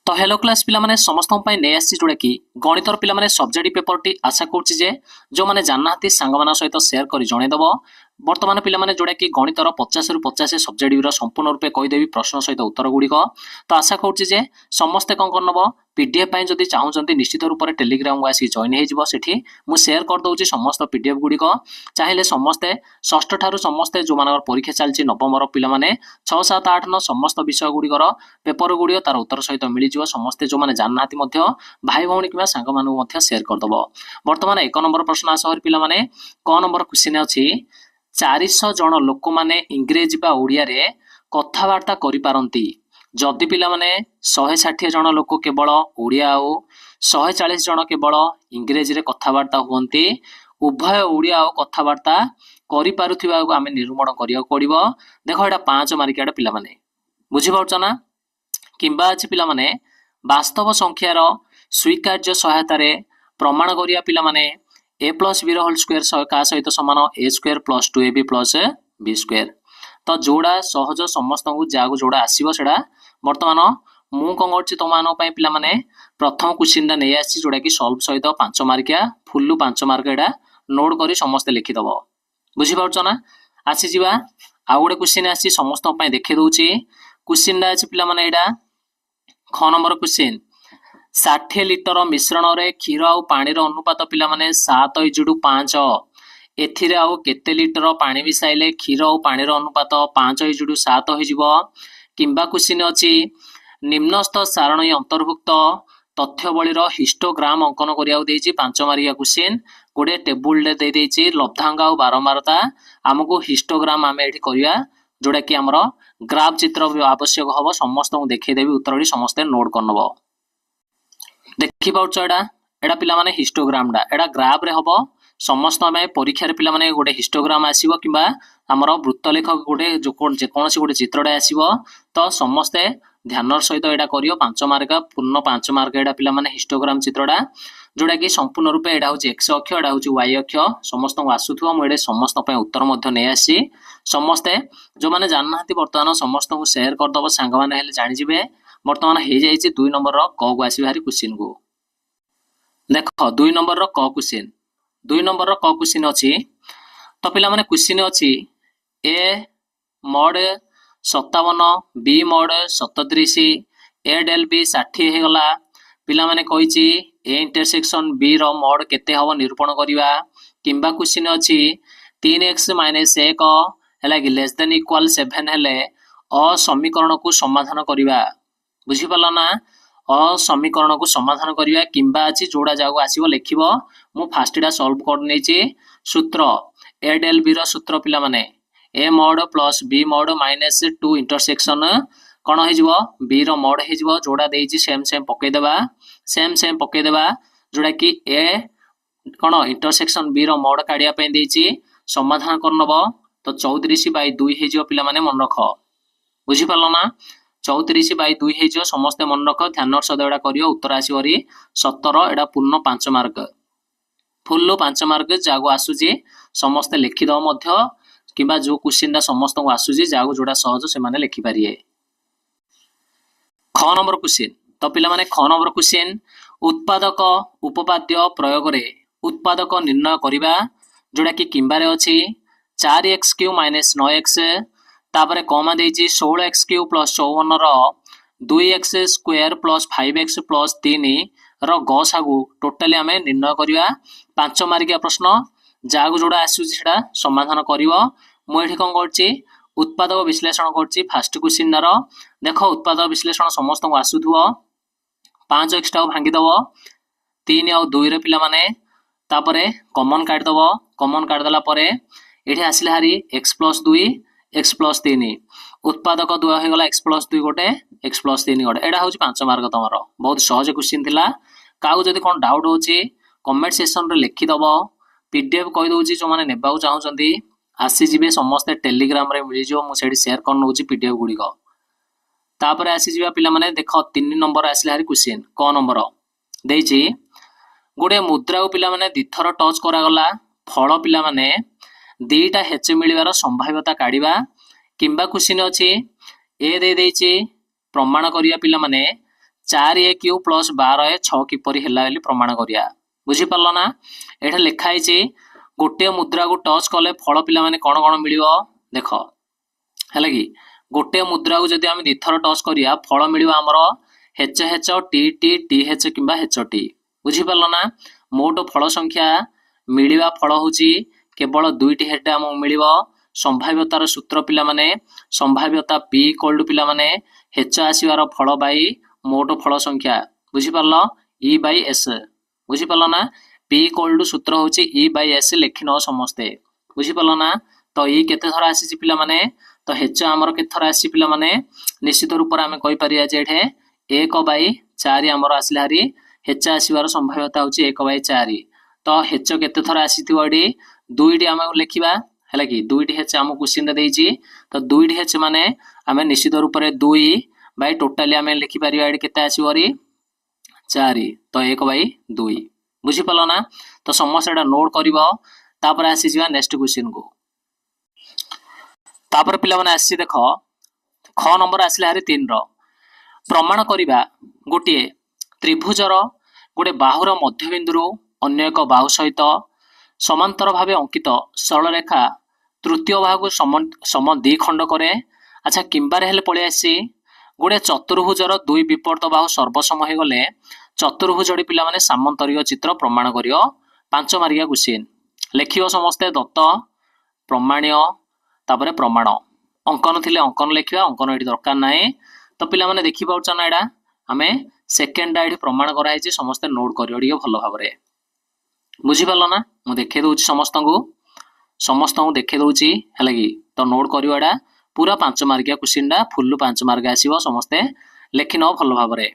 तो hello class पिला माने समस्त नहीं आसी जोड़ा कि गणितर पिला माने सब्जेक्ट पेपर टी आशा करुच्ची जे जो माने जानना सांग मान सहित सेयार कर जनईदेव बर्तमान पिला माने जोड़ा कि गणितर 50 रु 50 सब्जेक्ट संपूर्ण रूपे कहीदेवी प्रश्न सहित उत्तर गुड़िक तो आशा करुच्ची जे समस्ते कौन करनब पीडीएफ जदि चाहूँगी निश्चित रूप से टेलीग्राम को आसी जॉइन होती मुझे सेयार करदे समस्त पीडीएफ गुड़िक चाहिए समस्ते षष्ठ ठारू समस्ते जो मान परीक्षा चलती नवम पिला माने 6, 7, 8, 9 समस्त विषय गुड़िकर पेपर गुड़िक तार उत्तर सहित मिल समस्ते जो मैंने जानना भाई भौणी कि सांग मानू सेयार करदब। बर्तमान 1 नंबर प्रश्न आस पिला माने क नंबर क्वेश्चन अच्छी 400 जन लोक माने इंग्रेजी बा ओडिया रे कथबार्ता करि पारंती जदि पिला माने 160 जन लोक केवल ओडिया और 140 जन केवल इंग्रेजी रे कथबार्ता हुअंती उभय ओडिया और कथबार्ता करि पारुथिबा को आमे निरूपण करिया पड़िबो। देखो एटा 5 मार्कियाडा पिला माने बुझि पाउछ ना किंबा अछि पिला माने वास्तव संख्यार स्वीकार्य सहायता रे प्रमाण करिया पिला माने a plus B whole square का सहित समान a square plus 2ab plus b square तो जोड़ा सहज समस्त को जागो जोड़ा आसीबो सेडा वर्तमान मु कोन करछि तमानो पई पिला माने प्रथम क्वेश्चन नै आछि जोड़ा कि सॉल्व सहित 5 मार्किया फुल्लु 5 मार्क एडा नोट करी समस्त लिखि दबो बुझि पाउछ ना। आसी जिबा आ गोटे क्वेश्चन आछि समस्त पई देखि दउछि क्वेश्चन आछि पिला माने एडा ख नंबर क्वेश्चन 60 लिटर मिश्रण रे क्षीर और पानी रो अनुपात पिला माने 7:5 एथिरे आउ केते लिटर पानी मिसाइले क्षीर और पानी रो अनुपात 5:7 हो जिवो किंबा क्वेश्चन अछि निम्नस्थ सारणी अंतर्भुक्त तथ्यबली रो हिस्टोग्राम अंकन करिया देछि 5 मार्किया क्वेश्चन गोटे टेबुल रे दे देछि लब्धांग और बारंबारता हमको हिस्टोग्राम आमे एठी करिया जोड़ा कि हमरो ग्राफ चित्र आवश्यक हबो समस्त को देखै देबी उत्तर समस्त नोट करनबो देखि पाउछ एडा पिला माने हिस्टोग्राम डा एडा ग्राफ रे हबो समस्त में परीक्षा रे पिला माने गोटे हिस्टोग्राम आसीबो किबा हमरो वृत्तलेख गोटे जो कोनसी गोटे चित्रडा आसीबो तो समस्ते ध्यान सहित एडा करियो 5 मार्क पूर्ण 5 मार्क एडा पिला माने हिस्टोग्राम चित्रडा जोड़ा कि संपूर्ण रूपे एडा होची x अक्ष एडा होची y अक्ष समस्त को आसुथुवा म एडे समस्त पे उत्तर मध्य नै आसी समस्ते जो माने जाननाहति वर्तमान समस्त को शेयर कर दबो सांग माने हेले जानि जिवे वर्तमान हे जाईची 2 नंबर रो क को आसी भारी क्वेश्चन को देखो 2 नंबर रो क क्वेश्चन 2 नंबर रो क क्वेश्चन अछि तो पिला माने क्वेश्चन अछि a mod 57 b mod 37 a del b 60 हे गला पिला माने कहिची a इंटरसेक्शन b रो mod केते हबो निरूपण करिवा किंबा क्वेश्चन अछि 3x - 1 हला कि लेस देन इक्वल 7 हेले अ समीकरण को समाधान करिवा बुझी पला ना अ समीकरण को समाधान करिवा किंबा अछि जोड़ा जागो आसीबो लेखिबो मु फास्टडा सॉल्व कर नेछि सूत्र a del b रो सूत्र पिला माने a mod plus b mod minus 2 intersection कौन हो b रो mod हो जोड़ा देछि सेम सेम पकई देबा जोड़ा कि a कौन इंटरसेक्शन b रो mod काढिया पे देछि समाधान करनबो तो 34/2 हे जो पिला माने मन रख बुझी पालो ना 34/2 हे जो समस्त मन रख ध्यान सहित एडा करियो उत्तर आसीबरी 17 एडा पूर्ण 5 मार्क फुल्लो 5 मार्क जागो आसुजी समस्त लिखि दो मध्य किंबा जो क्वेश्चन दा समस्त को आसुजी जागो जोड़ा सहज से माने लिखि पारिए। ख नंबर क्वेश्चन तो पिला माने ख नंबर क्वेश्चन उत्पादक उपपाद्य प्रयोग रे उत्पादक निर्णय करिबा जोड़ा कि किंबा रे अछि 4x³ - 9x तापरे कमा देछि 16x³ + 54 रो 2x² + 5x + 3 रो गसागु टोटली हमें निर्णय करिवा 5 मार्किया प्रश्न जागु जोड़ा आसुछि सेटा समाधान करिवो मु एठी कोन करछि उत्पादक विश्लेषण करछि फर्स्ट क्वेश्चन रो देखो उत्पादक विश्लेषण समस्त को आसुथुओ 5x टा भांगी दबो 3 और 2 रे पिला माने तापरे कॉमन काट दबो कॉमन काट दला परे एठी आसिले हारी x + 2 x + 3 उत्पादक 2 हे गला x + 2 गोटे x + 3 गोटे एडा होछि 5 मार्क तमरो बहुत सहज क्वेश्चन थिला काउ जदी कोन डाउट होछि कमेंट सेक्शन रे लिखि दबो पीडीएफ कहि दउछि जो माने नेबाउ चाहउछंती आसी जिबे समस्त टेलीग्राम रे मिलि जो मु सेडी शेयर कर नउछि पीडीएफ गुडी को तापरे आसी जिबा पिला माने देखो 3 नंबर आसिले हारी क्वेश्चन क नंबर देछि गोटे मुद्रा पिला माने दिथर टच करा गला फल पिला माने दीटा हेच मिलिबार संभाव्यता काढिबा किंबा क्वेश्चन अछि ए दे देछि प्रमाण करिया पिला माने 4a³ + 12a 6 किपरि हैला बोली प्रमाण करिया बुझी पारल ना। एठा लिखा है गोटे मुद्रा को टच कले फल पिला माने कोन कोन मिलियो देख हैला कि गोटे मुद्रा को जदि आम दिथर टच करिया फल मिलियो हमरो हेच हेच टी टी टी हेच किंबा हेच टी बुझी पारल ना। मोट फल संख्या मिलिबा फल होची केवल दुईटी हेटा हमको मिलिबो। संभाव्यतार सूत्र पिला माने संभाव्यता p इक्वल टू पिला माने हेच आसीबार फल बाई मोट फल संख्या बुझी पारल e बाई s बुझी पारल ना। p इक्वल टू सूत्र होची e बाई s लिखि न समस्ते बुझी पारल ना। तो e केते थरा आसी पिला माने तो हेच हमर केते थरा आसी पिला माने निश्चित रूप रे हमें कहि परिया जे एठे 1/4 हमर आसला हरी हेच आसीबार संभाव्यता होची 1/4। तो हेच केते थरा आसीथिबो एडी दुईटी हम लिखिबा हैला कि दुईटी हेच हम क्वेश्चन देइची। तो दुईटी हेच माने हमें निश्चित रूप रे 2 बाय टोटली हमें लिखि परिया एडी केते आसीबरी 4 तो 1/2 बुझी पालो ना। तो समस्याटा नोट करिवो तापर आसी जिवा नेक्स्ट क्वेश्चन को। तापर पिला माने आसी देखो ख नंबर आसले हरी 3 रो प्रमाण करिबा गोटे त्रिभुजर गोटे बाहुर मध्यबिंदु अन्य एक बाहु सहित समांतर भावे अंकित सरल रेखा तृतीय बाहु सम द्विखंड करे। अच्छा किंबार हेले पळि आसी गोटे चतुर्भुजर दुई विपरीत बाहु सर्वसम हो गले चतुर्भुजडी पिला माने सामंतरिक चित्र प्रमाण करियो 5 मार्किया क्वेश्चन लिखियो समस्ते दत्त प्रमाण्य तापरे प्रमाण अंकन थिले अंकन लिखिबा अंकन एठी दरकार नाही। तो पिला माने देखि पाउछ ना एडा हमें सेकेंड एठी प्रमाण करा है समस्ते नोट करियो डियो भलो भाबरे बुझी पारल ना। मु देखे दउची समस्तଙ୍କୁ देखे दउची हैला कि तो नोट करियो एडा पूरा 5 मार्किया क्वेश्चन डा फुल्लु 5 मार्क आसीबो समस्ते लेखि न भलो भाबरे।